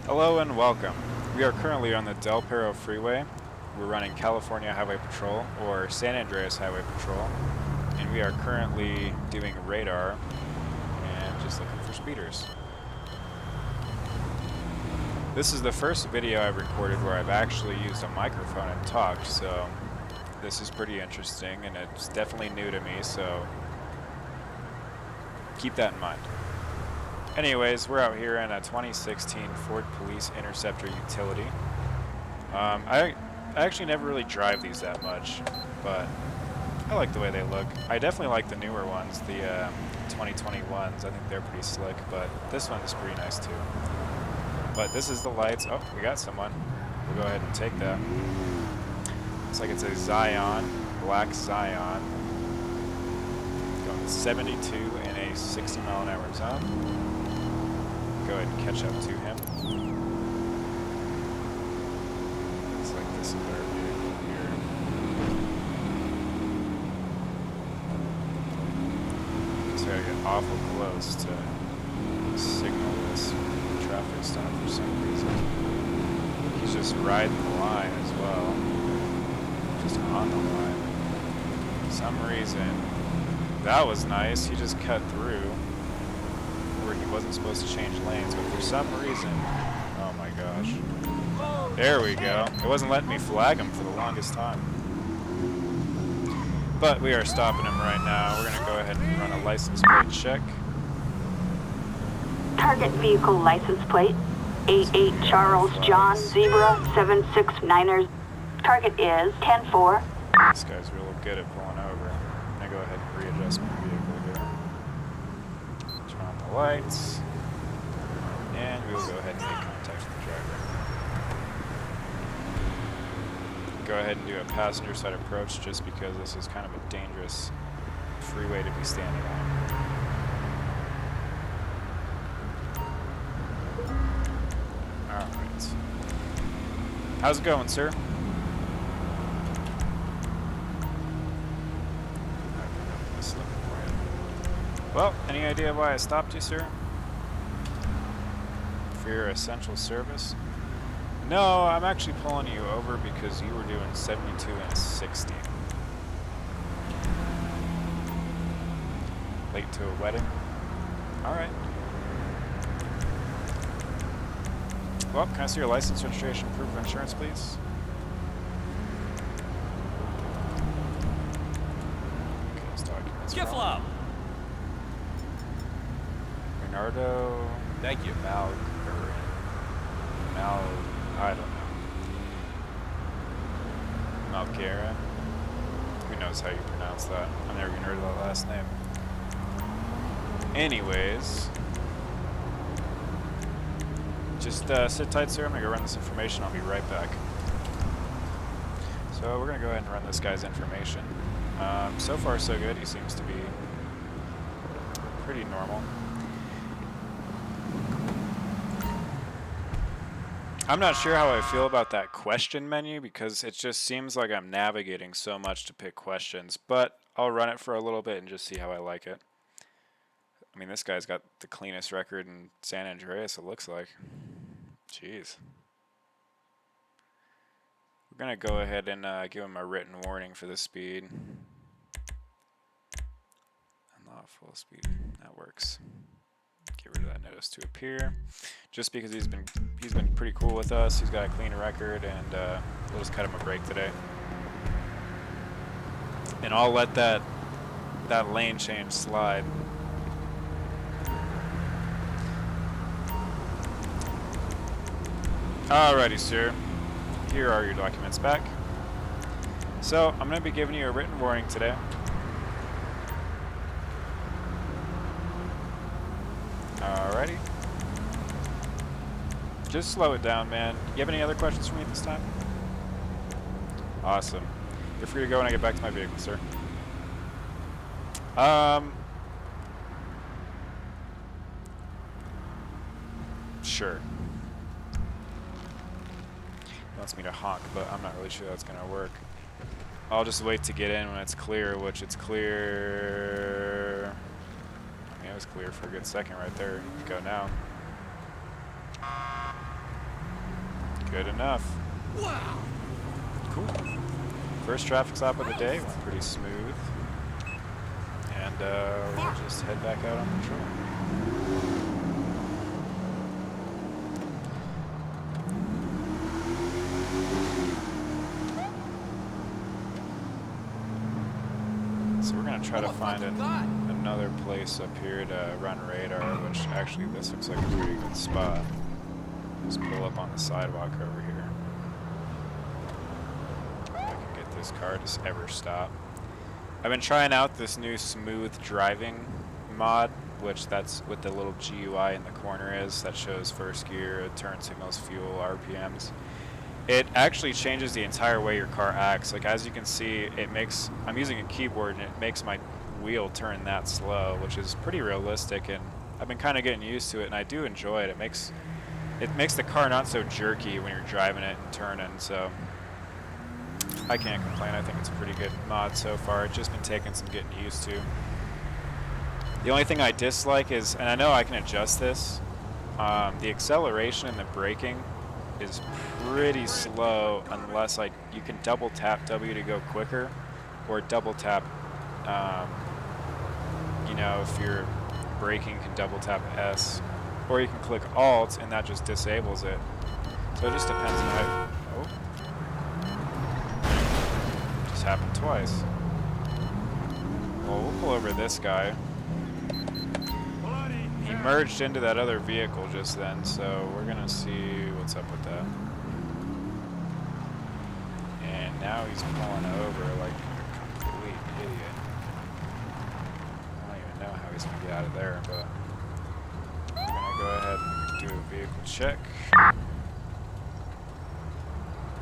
Hello and welcome. We are currently on the Del Perro Freeway. We're running California Highway Patrol, or San Andreas Highway Patrol, and we are currently doing radar and just looking for speeders. This is the first video I've recorded where I've actually used a microphone and talked, so this is pretty interesting, and it's definitely new to me, so keep that in mind. Anyways, we're out here in a 2016 Ford Police Interceptor Utility. I actually never really drive these that much, but I like the way they look. I definitely like the newer ones, the 2021s. I think they're pretty slick, but this one is pretty nice too. But this is the lights. Oh, we got someone. We'll go ahead and take that. Looks like it's a Zion, black Zion. Going 72 in a 60-mile-an-hour zone. Go ahead and catch up to him. Looks like this is our vehicle here. So I gotta get awful close to signal this traffic stop for some reason. He's just riding the line as well. Just on the line. For some reason. That was nice. He just cut through where he wasn't supposed to change lanes, but for some reason, oh my gosh. There we go. It wasn't letting me flag him for the longest time. But we are stopping him right now. We're gonna go ahead and run a license plate check. Target vehicle license plate 88 Charles John Zebra 769ers. Target is 10-4. This guy's real good at pulling over. I'm gonna go ahead and readjust my vehicle here. Turn on the lights. And we will go ahead and make contact with the driver. Go ahead and do a passenger side approach just because this is kind of a dangerous freeway to be standing on. Alright. How's it going, sir? Well, any idea why I stopped you, sir? For your essential service? No, I'm actually pulling you over because you were doing 72 and 60. Late to a wedding? Alright. Well, can I see your license, registration, proof of insurance, please? Okay, these documents. Skiflop! Bernardo. Thank you. I don't know. Malguera. Who knows how you pronounce that? I've never even heard of that last name. Anyways. Just sit tight, sir. I'm gonna go run this information. I'll be right back. So we're gonna go ahead and run this guy's information. So far so good. He seems to be pretty normal. I'm not sure how I feel about that question menu because it just seems like I'm navigating so much to pick questions, but I'll run it for a little bit and just see how I like it. I mean, this guy's got the cleanest record in San Andreas, it looks like. Jeez. We're going to go ahead and give him a written warning for the speed. Unlawful speed. That works. Get rid of that notice to appear. Just because he's been pretty cool with us. He's got a clean record, and we'll just cut him a break today. And I'll let that lane change slide. Alrighty, sir. Here are your documents back. So I'm going to be giving you a written warning today. Alrighty. Just slow it down, man. You have any other questions for me at this time? Awesome. You're free to go when I get back to my vehicle, sir. Sure. He wants me to honk, but I'm not really sure that's gonna work. I'll just wait to get in when it's clear, which it's clear. I mean, it was clear for a good second right there. You can go now. Good enough. Wow. Cool. First traffic stop of the day went pretty smooth. And we'll just head back out on patrol. So we're going to try to find another place up here to run radar, which actually this looks like a pretty good spot. Just pull up on the sidewalk over here. If I can get this car to ever stop. I've been trying out this new smooth driving mod, which that's what the little GUI in the corner is. That shows first gear, turn signals, fuel, RPMs. It actually changes the entire way your car acts. Like as you can see, it makes, I'm using a keyboard and it makes my wheel turn that slow, which is pretty realistic, and I've been kind of getting used to it, and I do enjoy it. It makes the car not so jerky when you're driving it and turning, so I can't complain. I think it's a pretty good mod so far. It's just been taking some getting used to. The only thing I dislike is, and I know I can adjust this, the acceleration and the braking is pretty slow unless you can double tap W to go quicker, or double tap, you know, if you're braking, you can double tap S, or you can click Alt and that just disables it. So it just depends on how. Oh, just happened twice. Well, we'll pull over this guy. He merged into that other vehicle just then, so we're gonna see what's up with that. And now he's pulling over like a complete idiot. I don't even know how he's gonna get out of there, but we're gonna go ahead and do a vehicle check.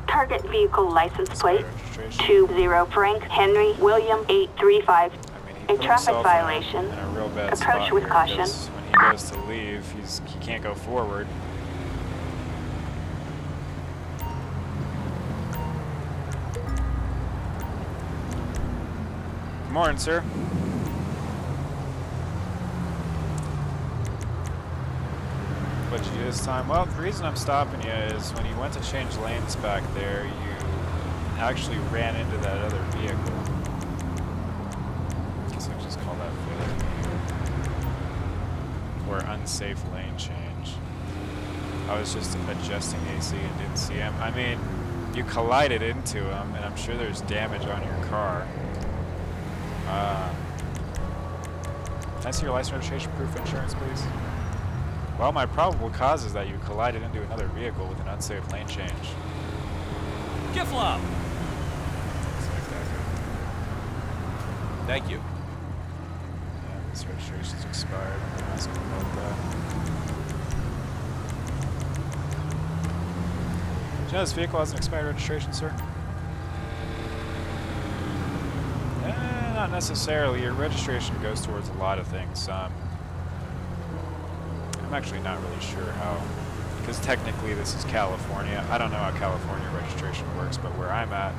Target vehicle license plate Registration. 20 Frank Henry William 835. I mean, he A put traffic himself violation. in a real bad Approach spot with here, caution. because when he goes to leave, he can't go forward. Good morning, sir. What'd you do this time? Well, the reason I'm stopping you is when you went to change lanes back there, you actually ran into that other vehicle. I guess I just call that failure or unsafe lane change. I was just adjusting AC and didn't see him. I mean, you collided into him, and I'm sure there's damage on your car. Can I see your license, registration, proof, insurance, please? Well, my probable cause is that you collided into another vehicle with an unsafe lane change. Giflow! Thank you. Yeah, this registration's expired. I'm gonna ask him about that. Do you know this vehicle has an expired registration, sir? Not necessarily. Your registration goes towards a lot of things. I'm actually not really sure how, because technically this is California. I don't know how California registration works, but where I'm at,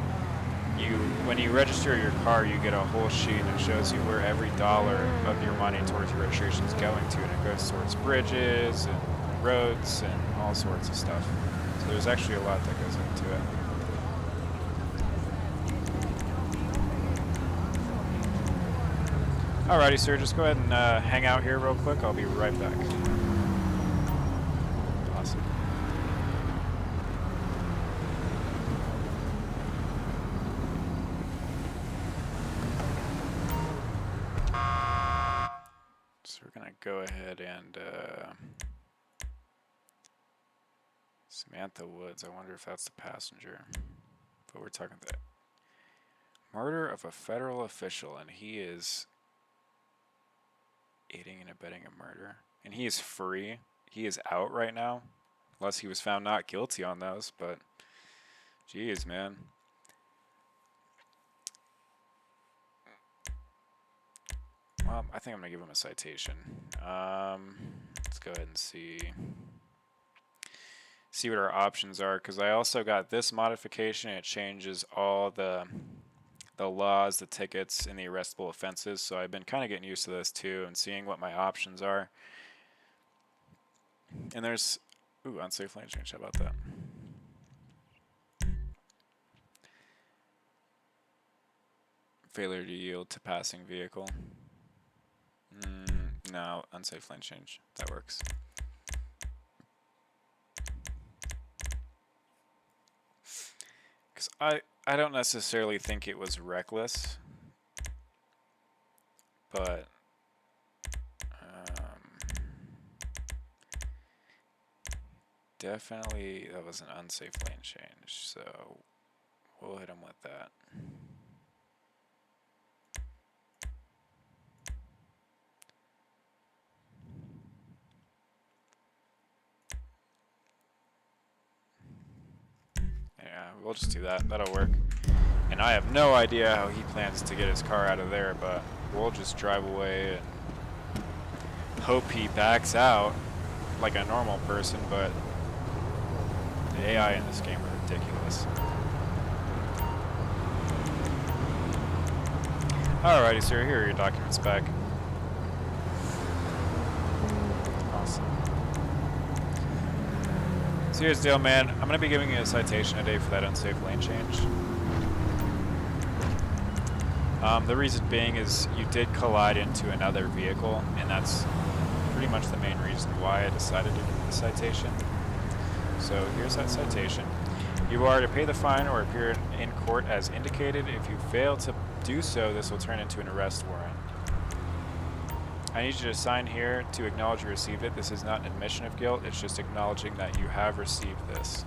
when you register your car, you get a whole sheet and it shows you where every dollar of your money towards your registration is going to, and it goes towards bridges and roads and all sorts of stuff. So there's actually a lot that goes into it. Alrighty, sir, just go ahead and hang out here real quick. I'll be right back. Awesome. So we're gonna go ahead and Samantha Woods. I wonder if that's the passenger. But we're talking that murder of a federal official, and he is aiding and abetting a murder, and he is free. He is out right now, unless he was found not guilty on those. But geez, man. Well, I think I'm gonna give him a citation. Let's go ahead and see what our options are, because I also got this modification. It changes all the laws, the tickets, and the arrestable offenses. So I've been kind of getting used to this too and seeing what my options are. And there's unsafe lane change. How about that? Failure to yield to passing vehicle. No, unsafe lane change. That works. Because I don't necessarily think it was reckless, but definitely that was an unsafe lane change, so we'll hit him with that. Yeah, we'll just do that. That'll work. And I have no idea how he plans to get his car out of there, but we'll just drive away and hope he backs out like a normal person, but the AI in this game are ridiculous. Alrighty, sir, here are your documents back. Awesome. So here's the deal, man. I'm going to be giving you a citation today for that unsafe lane change. The reason being is you did collide into another vehicle, and that's pretty much the main reason why I decided to give you the citation. So here's that citation. You are to pay the fine or appear in court as indicated. If you fail to do so, this will turn into an arrest warrant. I need you to sign here to acknowledge you received it. This is not an admission of guilt, it's just acknowledging that you have received this.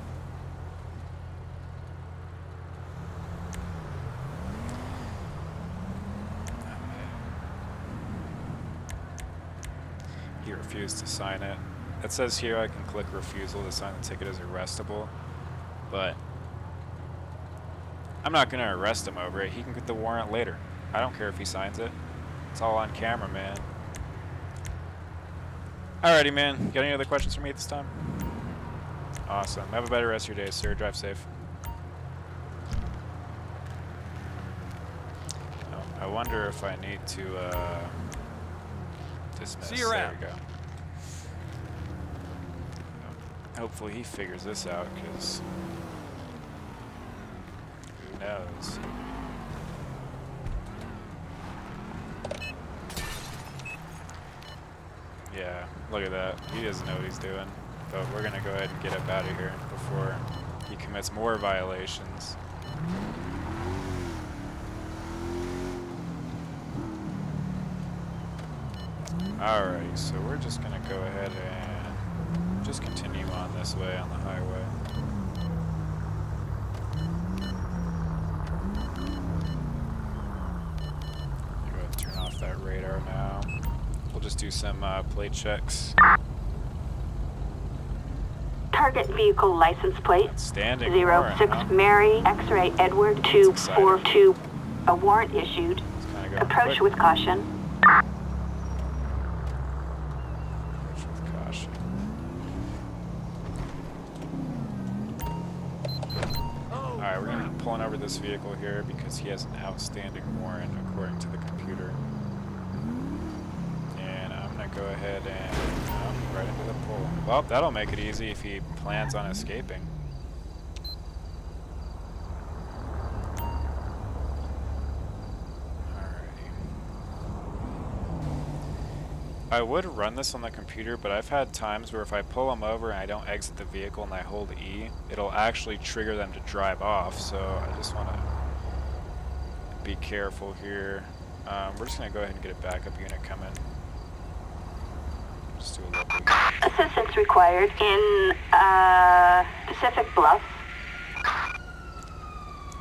He refused to sign it. It says here I can click refusal to sign the ticket as arrestable, but I'm not going to arrest him over it. He can get the warrant later. I don't care if he signs it. It's all on camera, man. Alrighty, man. Got any other questions for me at this time? Awesome. Have a better rest of your day, sir. Drive safe. Oh, I wonder if I need to dismiss. See you around. There we go. Hopefully he figures this out, because who knows? Yeah, look at that. He doesn't know what he's doing. But we're going to go ahead and get up out of here before he commits more violations. Alrighty, so we're just going to go ahead and just continue on this way on the highway. Go ahead and turn off that radar now. We'll just do some plate checks. Target vehicle license plate Standing 06 warrant, huh? Mary X-ray Edward 242. A warrant issued. It's kinda going Approach quick. with caution. Approach with caution. Alright, we're going to be pulling over this vehicle here because he has an outstanding warrant according to the computer. And I'm going to go ahead and right into the pole. Well, that'll make it easy if he plans on escaping. I would run this on the computer, but I've had times where if I pull them over and I don't exit the vehicle and I hold E, it'll actually trigger them to drive off, so I just want to be careful here. We're just going to go ahead and get a backup unit coming. Just do a local unit. Assistance required in Pacific Bluff.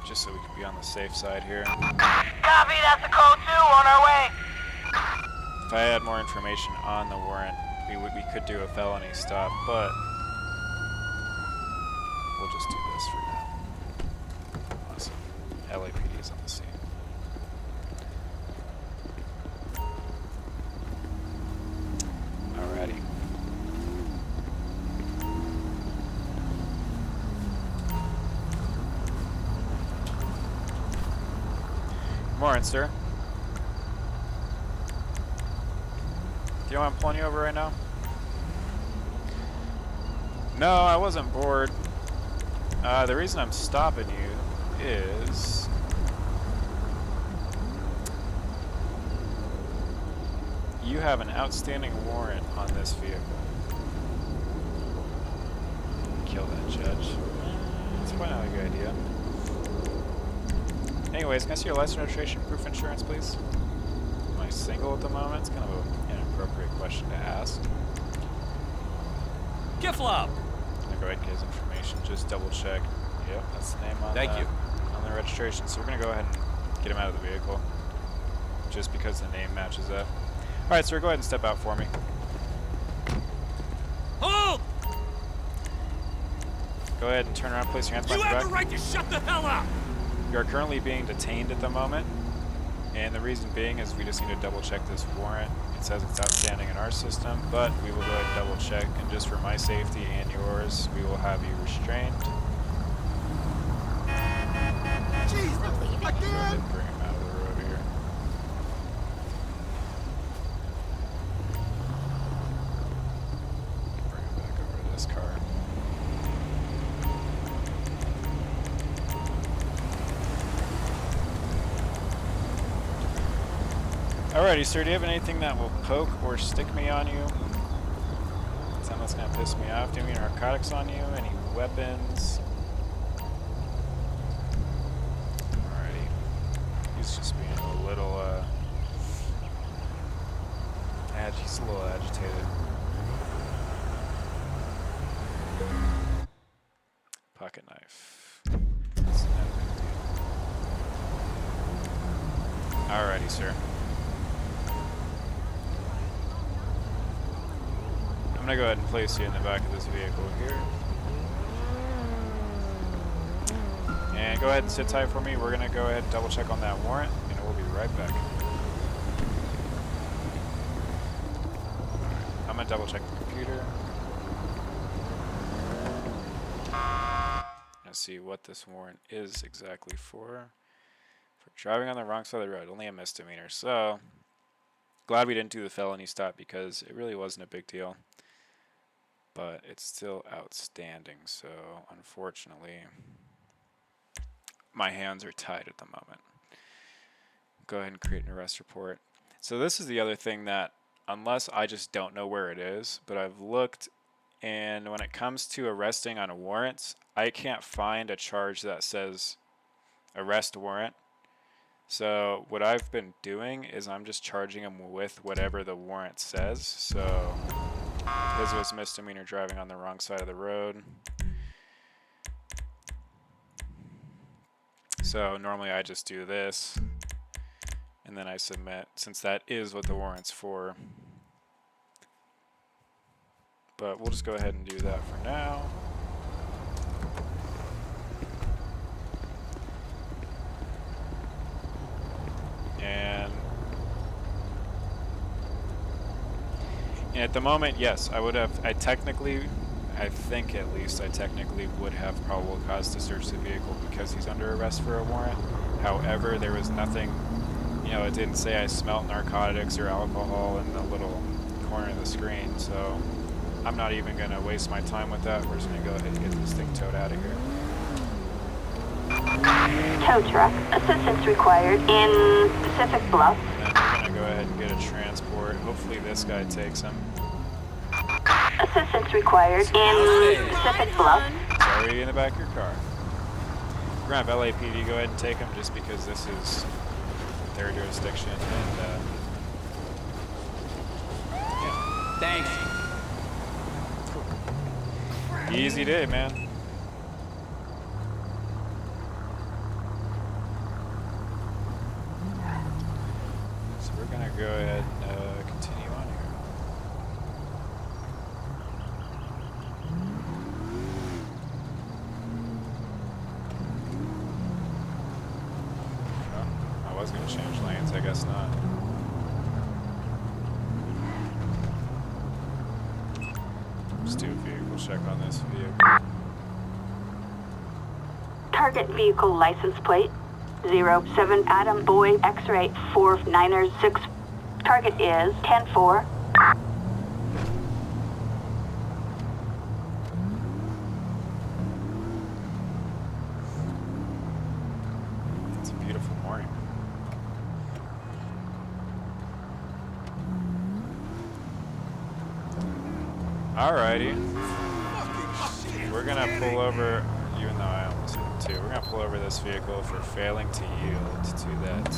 Just so we can be on the safe side here. Copy, that's a code 2, on our way. If I had more information on the warrant, we could do a felony stop, but we'll just do this for now. Awesome. LAPD is on the scene. Alrighty. Morning, sir. Do you know why I'm pulling you over right now? No, I wasn't bored. The reason I'm stopping you is you have an outstanding warrant on this vehicle. Kill that judge. That's probably not a good idea. Anyways, can I see your license, registration, proof of insurance, please? Am I single at the moment? It's kind of an inappropriate question to ask. Kiflop! I'm gonna go ahead and get his information. Just double check. Yep, that's the name on the registration. So we're gonna go ahead and get him out of the vehicle, just because the name matches up. All right, sir, go ahead and step out for me. Hold! Go ahead and turn around, place your hands behind You your have the back. right to shut the hell up! You are currently being detained at the moment, and the reason being is we just need to double check this warrant. It says it's outstanding in our system, but we will go ahead and double check, and just for my safety and yours, we will have you restrained. Jeez, Go ahead and bring him out of the road here. Bring him back over to this car. Alrighty, sir, do you have anything that will poke or stick me on you? Something that's gonna piss me off? Do you have any narcotics on you? Any weapons? Alrighty. He's just being a little, he's a little agitated. Pocket knife. That's not a big deal. Alrighty, sir. I'm gonna go ahead and place you in the back of this vehicle here. And go ahead and sit tight for me. We're gonna go ahead and double check on that warrant, and we'll be right back. I'm gonna double check the computer. Let's see what this warrant is exactly for. For driving on the wrong side of the road, only a misdemeanor. So, glad we didn't do the felony stop because it really wasn't a big deal. But it's still outstanding, so unfortunately, my hands are tied at the moment. Go ahead and create an arrest report. So this is the other thing that, unless I just don't know where it is, but I've looked, and when it comes to arresting on warrants, I can't find a charge that says arrest warrant. So what I've been doing is I'm just charging him with whatever the warrant says. So his was misdemeanor driving on the wrong side of the road. So normally I just do this, and then I submit, since that is what the warrant's for. But we'll just go ahead and do that for now. And at the moment, yes, I would have, I think at least I technically would have probable cause to search the vehicle because he's under arrest for a warrant. However, there was nothing, you know, it didn't say I smelt narcotics or alcohol in the little corner of the screen, so I'm not even going to waste my time with that. We're just going to go ahead and get this thing towed out of here. Tow truck. Assistance required in Pacific Bluff. And then we're going to go ahead and get a transport. Hopefully this guy takes him. Assistance required in Pacific Bluff. It's already in the back of your car. We're going to have LAPD go ahead and take him just because this is their jurisdiction. And, yeah. Thanks. Easy day, man. So we're going to go ahead and continue on here. I was going to change lanes, I guess not. Just do a vehicle check on this vehicle. Target vehicle license plate 07 Adam Boy X-ray 4906. Target is 10-4. It's a beautiful morning. Alrighty. We're gonna pull over, even though I almost hit him too. We're gonna pull over this vehicle for failing to yield to that.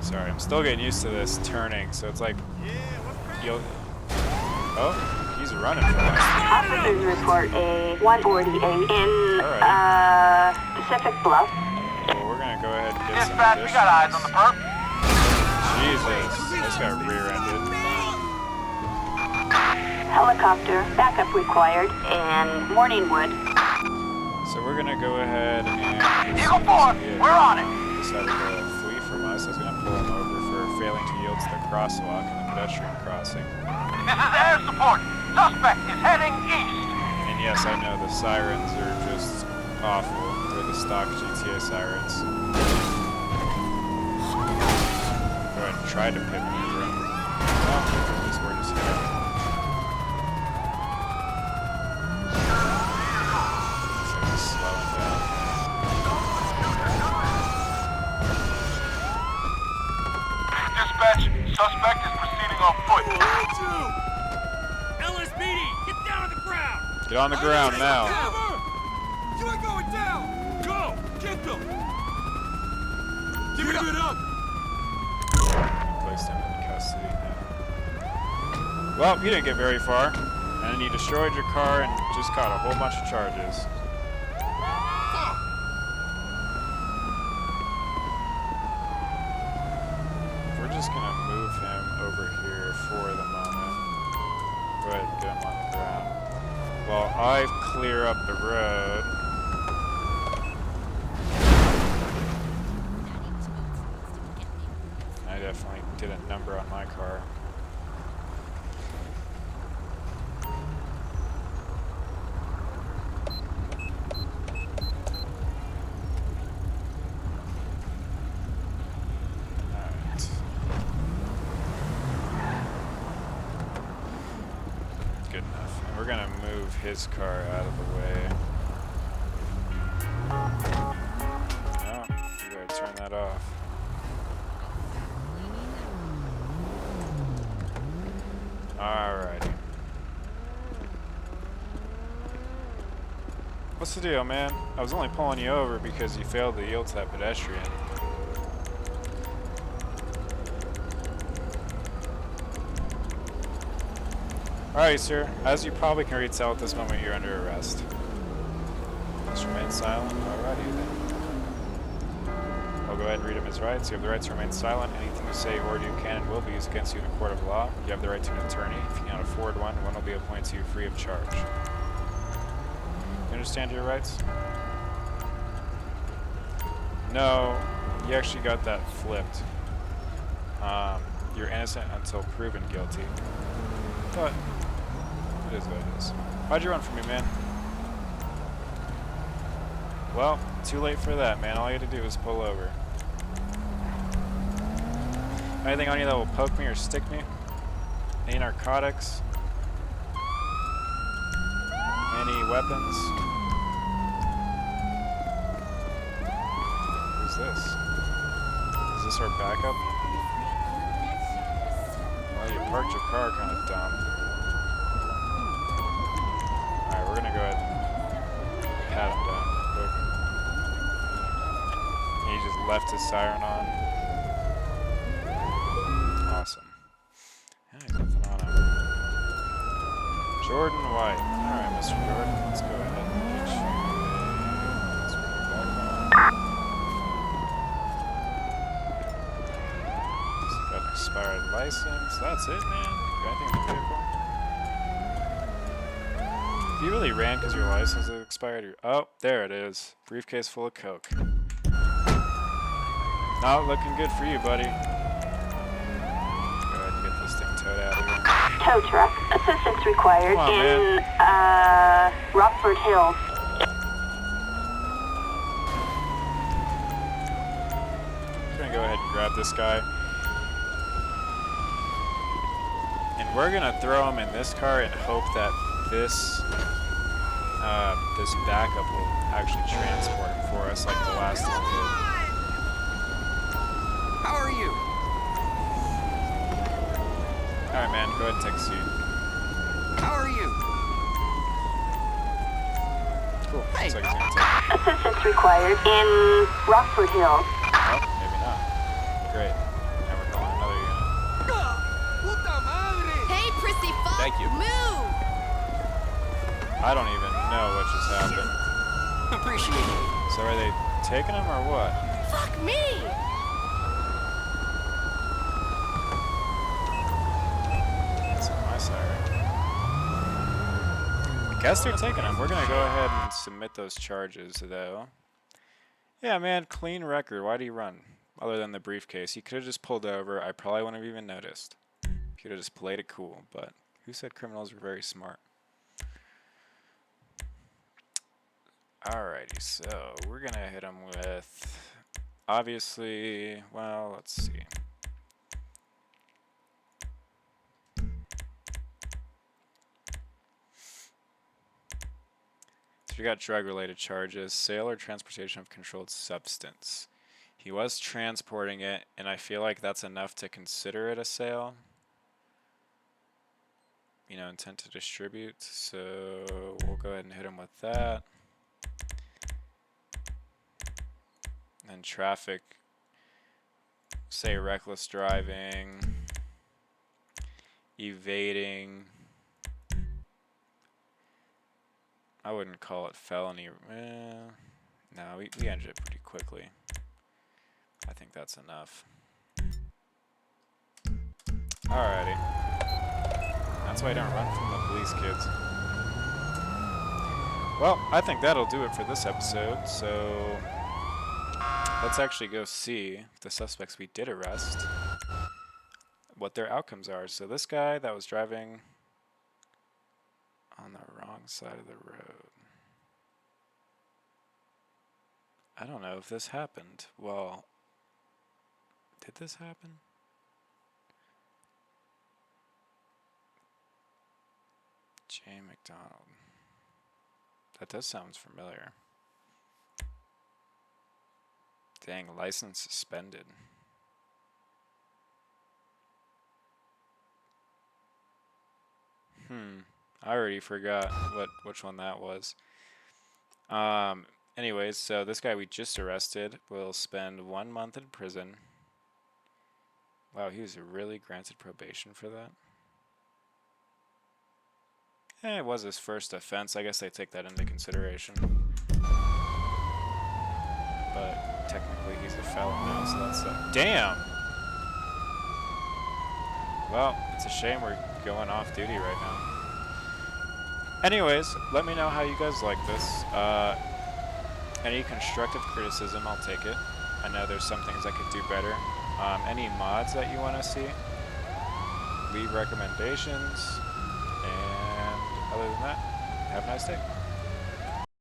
Sorry, I'm still getting used to this turning, so it's like you'll. Oh, he's running for us. Officers report a 148 in Pacific Bluff. Well, we're gonna go ahead and get some Dispatch, we got eyes on the perp. Jesus, this got rear-ended. Helicopter backup required in Morningwood. So we're gonna go ahead and Eagle 4, we're on it. decided to flee from us. I was gonna pull him over for failing to yield to the crosswalk and the pedestrian crossing. This is air support. Suspect is heading east. And yes, I know the sirens are just awful. They're the stock GTA sirens. Go ahead and try to pit maneuver him. No, at least we're just here. Slowing down. Dispatch, suspect is proceeding on foot. LSPD, get down on the ground! Get on the ground now. Cover! You ain't going down! Go! Get them! Give it up! Placed him in custody now. Well, you didn't get very far. And then you destroyed your car and just caught a whole bunch of charges. We're just gonna move him over here for the moment. Go ahead and get him on the ground. While I clear up the road. I definitely did a number on my car. Alright. Good enough. And we're gonna move his car out of the way. No, you gotta turn that off. Alrighty. What's the deal, man? I was only pulling you over because you failed to yield to that pedestrian. Alright, sir. As you probably can read tell at this moment, you're under arrest. Just remain silent. Alrighty then. I'll go ahead and read him his rights. You have the right to remain silent. Anything you say or do can and will be used against you in a court of law. You have the right to an attorney. If you cannot afford one, one will be appointed to you free of charge. You understand your rights? No, you actually got that flipped. You're innocent until proven guilty. But it is what it is. Why'd you run from me, man? Well, too late for that, man. All you had to do was pull over. Anything on you that will poke me or stick me? Any narcotics? Any weapons? Who's this? Is this our backup? Well, you parked your car kind of dumb. Alright, we're gonna go ahead and pat him down real quick. He just left his siren on. Awesome. Yeah, he's nothing on him. Jordan White. Alright, Mr. Jordan, let's go ahead and get you. Let's bring you back on. He's got an expired license. That's it, man. Got anything in the vehicle? If you really ran because your license is expired, oh, there it is. Briefcase full of coke. Not looking good for you, buddy. Go ahead and get this thing towed out of here. Tow truck. Assistance required Come on, in Rockford Hills. I'm gonna go ahead and grab this guy. And we're gonna throw him in this car and hope that this backup will actually transport him for us like the last one did. How are you? Alright, man, go ahead and take a seat. How are you? Cool. Hey. Looks like he's gonna take it. Assistance required in Rockford Hills. Oh, maybe not. Great. Now we're calling another unit. Puta madre! Hey, prissy fuck! Thank you. Move! I don't even know what just happened. Appreciate it. So are they taking him or what? Fuck me! That's on my siren. I guess they're taking him. We're gonna go ahead and submit those charges, though. Yeah, man, clean record. Why do you run? Other than the briefcase, he could have just pulled over. I probably wouldn't have even noticed. He could have just played it cool. But who said criminals were very smart? Alrighty, so we're gonna hit him with, obviously, well, let's see. So we got drug-related charges, sale or transportation of controlled substance. He was transporting it, and I feel like that's enough to consider it a sale. You know, intent to distribute, so we'll go ahead and hit him with that. And traffic, say reckless driving, evading. I wouldn't call it felony. No, we ended it pretty quickly. I think that's enough. Alrighty. That's why I don't run from the police, kids. Well, I think that'll do it for this episode, so let's actually go see the suspects we did arrest, what their outcomes are. So this guy that was driving on the wrong side of the road. I don't know if this happened. Well, did this happen? J. McDonald. That does sound familiar. Dang, license suspended. I already forgot which one that was. Anyways, so this guy we just arrested will spend 1 month in prison. Wow, he was really granted probation for that. It was his first offense. I guess they take that into consideration. But technically he's a felon now, so that's damn! Well, it's a shame we're going off duty right now. Anyways, let me know how you guys like this. Any constructive criticism, I'll take it. I know there's some things I could do better. Any mods that you want to see, leave recommendations. And other than that, have a nice day.